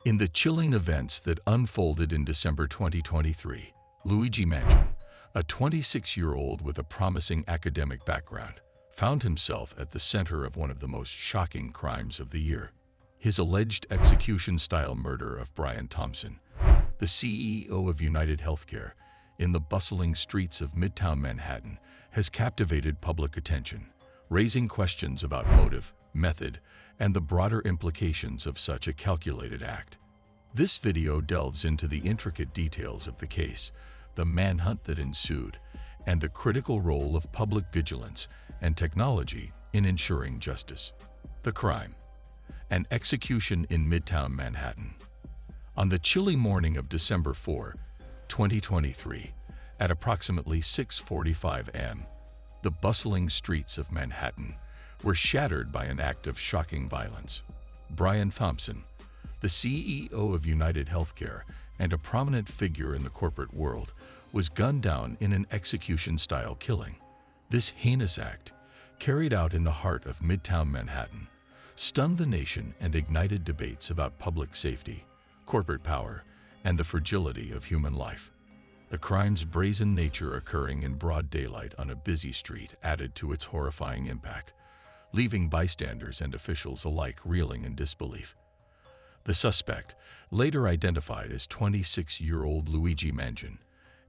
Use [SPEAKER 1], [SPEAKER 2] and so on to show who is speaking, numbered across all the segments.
[SPEAKER 1] In the chilling events that unfolded in December 2023, Luigi Mangione, a 26-year-old with a promising academic background, found himself at the center of one of the most shocking crimes of the year. His alleged execution-style murder of Brian Thompson, the CEO of United Healthcare, in the bustling streets of Midtown Manhattan, has captivated public attention, raising questions about motive, method, and the broader implications of such a calculated act. This video delves into the intricate details of the case, the manhunt that ensued, and the critical role of public vigilance and technology in ensuring justice. The crime: an execution in Midtown Manhattan. On the chilly morning of December 4, 2023, at approximately 6:45 a.m., the bustling streets of Manhattan were shattered by an act of shocking violence. Brian Thompson, the CEO of United Healthcare and a prominent figure in the corporate world, was gunned down in an execution-style killing. This heinous act, carried out in the heart of Midtown Manhattan, stunned the nation and ignited debates about public safety, corporate power, and the fragility of human life. The crime's brazen nature occurring in broad daylight on a busy street added to its horrifying impact, leaving bystanders and officials alike reeling in disbelief. The suspect, later identified as 26-year-old Luigi Mangione,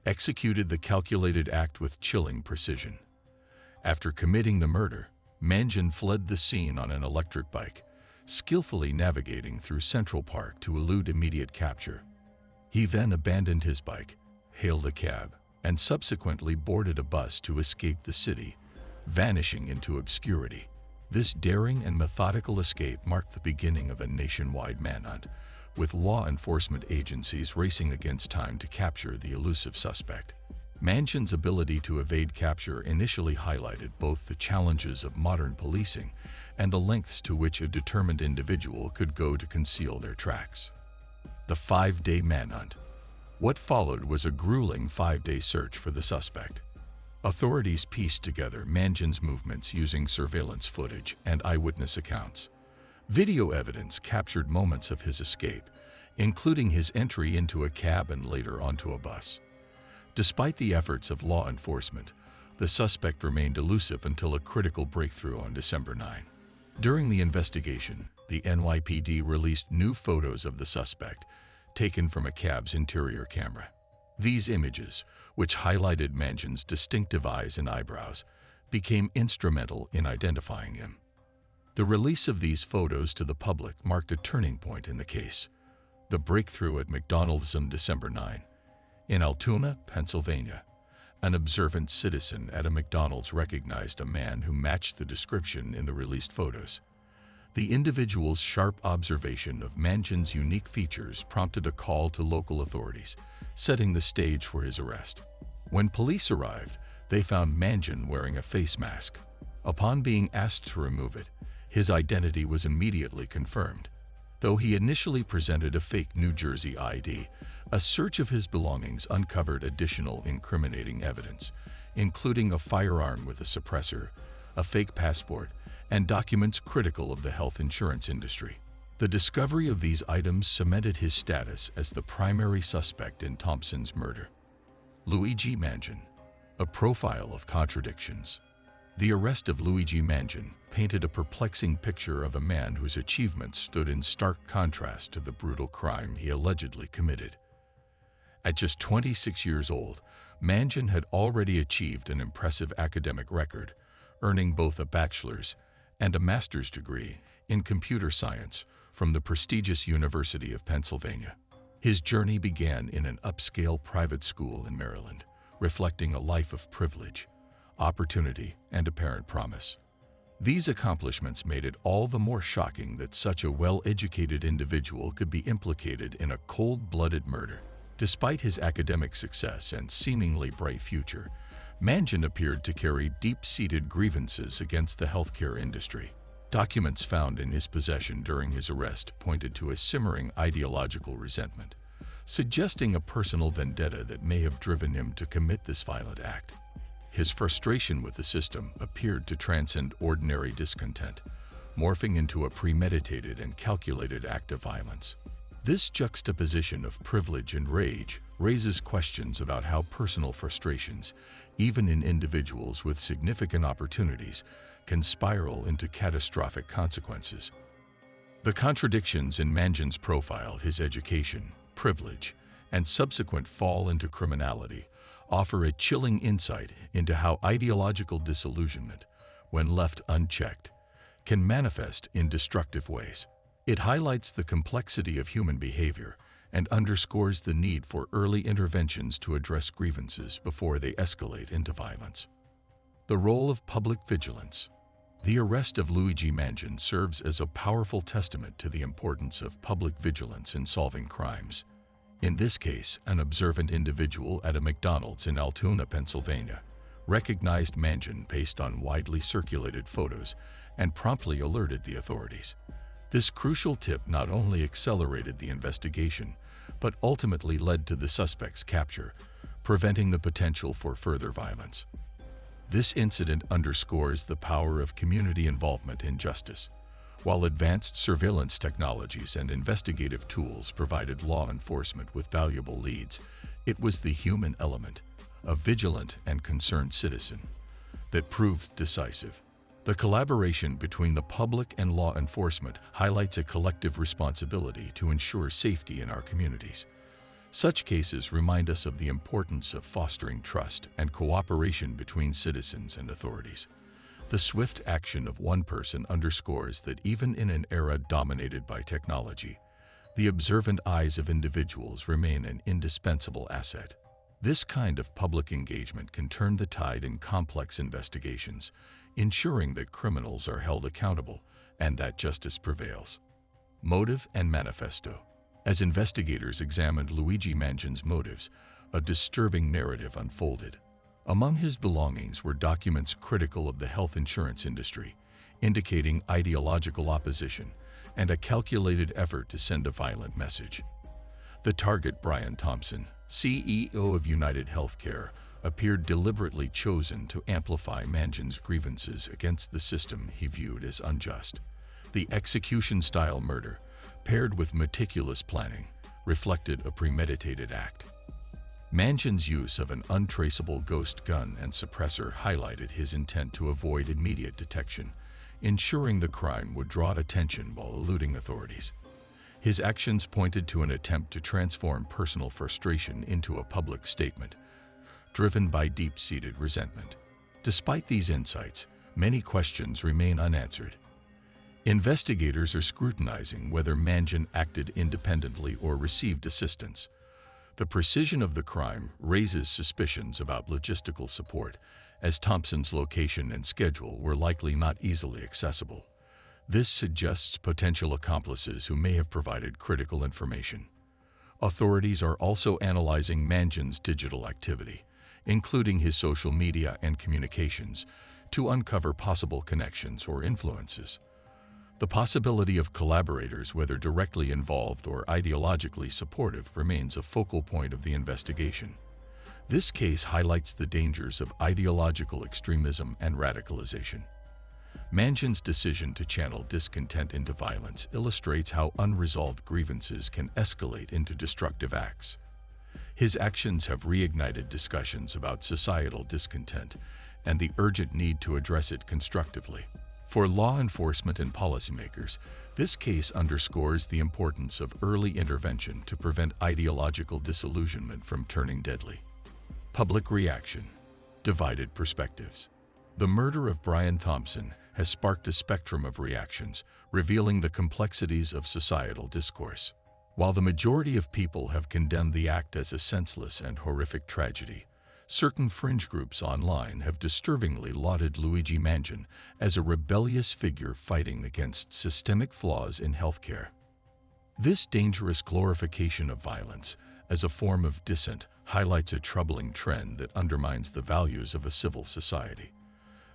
[SPEAKER 1] executed the calculated act with chilling precision. After committing the murder, Mangione fled the scene on an electric bike, skillfully navigating through Central Park to elude immediate capture. He then abandoned his bike, hailed a cab, and subsequently boarded a bus to escape the city, vanishing into obscurity. This daring and methodical escape marked the beginning of a nationwide manhunt, with law enforcement agencies racing against time to capture the elusive suspect. Mangione's ability to evade capture initially highlighted both the challenges of modern policing and the lengths to which a determined individual could go to conceal their tracks. The 5-day manhunt. What followed was a grueling 5-day search for the suspect. Authorities pieced together Mangione's movements using surveillance footage and eyewitness accounts. Video evidence captured moments of his escape, including his entry into a cab and later onto a bus. Despite the efforts of law enforcement, the suspect remained elusive until a critical breakthrough on December 9. During the investigation, the NYPD released new photos of the suspect, taken from a cab's interior camera. These images, which highlighted Mangione's distinctive eyes and eyebrows, became instrumental in identifying him. The release of these photos to the public marked a turning point in the case. The breakthrough at McDonald's on December 9. In Altoona, Pennsylvania, an observant citizen at a McDonald's recognized a man who matched the description in the released photos. The individual's sharp observation of Mangione's unique features prompted a call to local authorities, setting the stage for his arrest. When police arrived, they found Mangione wearing a face mask. Upon being asked to remove it, his identity was immediately confirmed. Though he initially presented a fake New Jersey ID, a search of his belongings uncovered additional incriminating evidence, including a firearm with a suppressor, a fake passport, and documents critical of the health insurance industry. The discovery of these items cemented his status as the primary suspect in Thompson's murder. Luigi Mangione, a profile of contradictions. The arrest of Luigi Mangione painted a perplexing picture of a man whose achievements stood in stark contrast to the brutal crime he allegedly committed. At just 26 years old, Mangione had already achieved an impressive academic record, earning both a bachelor's and a master's degree in computer science from the prestigious University of Pennsylvania. His journey began in an upscale private school in Maryland, reflecting a life of privilege, opportunity, and apparent promise. These accomplishments made it all the more shocking that such a well-educated individual could be implicated in a cold-blooded murder. Despite his academic success and seemingly bright future, Mangione appeared to carry deep-seated grievances against the healthcare industry. Documents found in his possession during his arrest pointed to a simmering ideological resentment, suggesting a personal vendetta that may have driven him to commit this violent act. His frustration with the system appeared to transcend ordinary discontent, morphing into a premeditated and calculated act of violence. This juxtaposition of privilege and rage raises questions about how personal frustrations, even in individuals with significant opportunities, can spiral into catastrophic consequences. The contradictions in Mangin's profile, his education, privilege, and subsequent fall into criminality, offer a chilling insight into how ideological disillusionment, when left unchecked, can manifest in destructive ways. It highlights the complexity of human behavior and underscores the need for early interventions to address grievances before they escalate into violence. The role of public vigilance. The arrest of Luigi Mangin serves as a powerful testament to the importance of public vigilance in solving crimes. In this case, an observant individual at a McDonald's in Altoona, Pennsylvania, recognized Mangin based on widely circulated photos and promptly alerted the authorities. This crucial tip not only accelerated the investigation, but ultimately led to the suspect's capture, preventing the potential for further violence. This incident underscores the power of community involvement in justice. While advanced surveillance technologies and investigative tools provided law enforcement with valuable leads, it was the human element, a vigilant and concerned citizen, that proved decisive. The collaboration between the public and law enforcement highlights a collective responsibility to ensure safety in our communities. Such cases remind us of the importance of fostering trust and cooperation between citizens and authorities. The swift action of one person underscores that even in an era dominated by technology, the observant eyes of individuals remain an indispensable asset. This kind of public engagement can turn the tide in complex investigations, ensuring that criminals are held accountable and that justice prevails. Motive and manifesto. As investigators examined Luigi Mangin's motives, a disturbing narrative unfolded. Among his belongings were documents critical of the health insurance industry, indicating ideological opposition and a calculated effort to send a violent message. The target, Brian Thompson, CEO of United Healthcare, appeared deliberately chosen to amplify Mangin's grievances against the system he viewed as unjust. The execution-style murder, paired with meticulous planning, reflected a premeditated act. Mangin's use of an untraceable ghost gun and suppressor highlighted his intent to avoid immediate detection, ensuring the crime would draw attention while eluding authorities. His actions pointed to an attempt to transform personal frustration into a public statement, driven by deep-seated resentment. Despite these insights, many questions remain unanswered. Investigators are scrutinizing whether Mangin acted independently or received assistance. The precision of the crime raises suspicions about logistical support, as Thompson's location and schedule were likely not easily accessible. This suggests potential accomplices who may have provided critical information. Authorities are also analyzing Mangin's digital activity, including his social media and communications, to uncover possible connections or influences. The possibility of collaborators, whether directly involved or ideologically supportive, remains a focal point of the investigation. This case highlights the dangers of ideological extremism and radicalization. Mangin's decision to channel discontent into violence illustrates how unresolved grievances can escalate into destructive acts. His actions have reignited discussions about societal discontent and the urgent need to address it constructively. For law enforcement and policymakers, this case underscores the importance of early intervention to prevent ideological disillusionment from turning deadly. Public reaction. Divided perspectives. The murder of Brian Thompson has sparked a spectrum of reactions, revealing the complexities of societal discourse. While the majority of people have condemned the act as a senseless and horrific tragedy, certain fringe groups online have disturbingly lauded Luigi Mangin as a rebellious figure fighting against systemic flaws in healthcare. This dangerous glorification of violence as a form of dissent highlights a troubling trend that undermines the values of a civil society.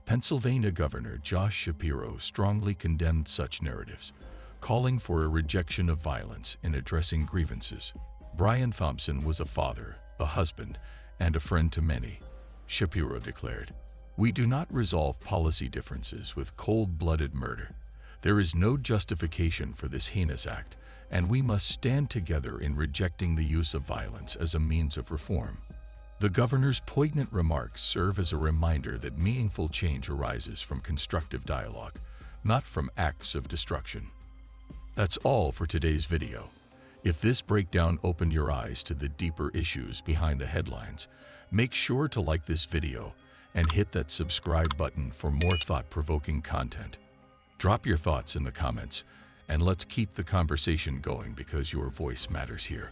[SPEAKER 1] Pennsylvania Governor Josh Shapiro strongly condemned such narratives, calling for a rejection of violence in addressing grievances. Brian Thompson was a father, a husband, and a friend to many, Shapiro declared. We do not resolve policy differences with cold-blooded murder. There is no justification for this heinous act, and we must stand together in rejecting the use of violence as a means of reform. The governor's poignant remarks serve as a reminder that meaningful change arises from constructive dialogue, not from acts of destruction. That's all for today's video. If this breakdown opened your eyes to the deeper issues behind the headlines, make sure to like this video and hit that subscribe button for more thought-provoking content. Drop your thoughts in the comments, and let's keep the conversation going because your voice matters here.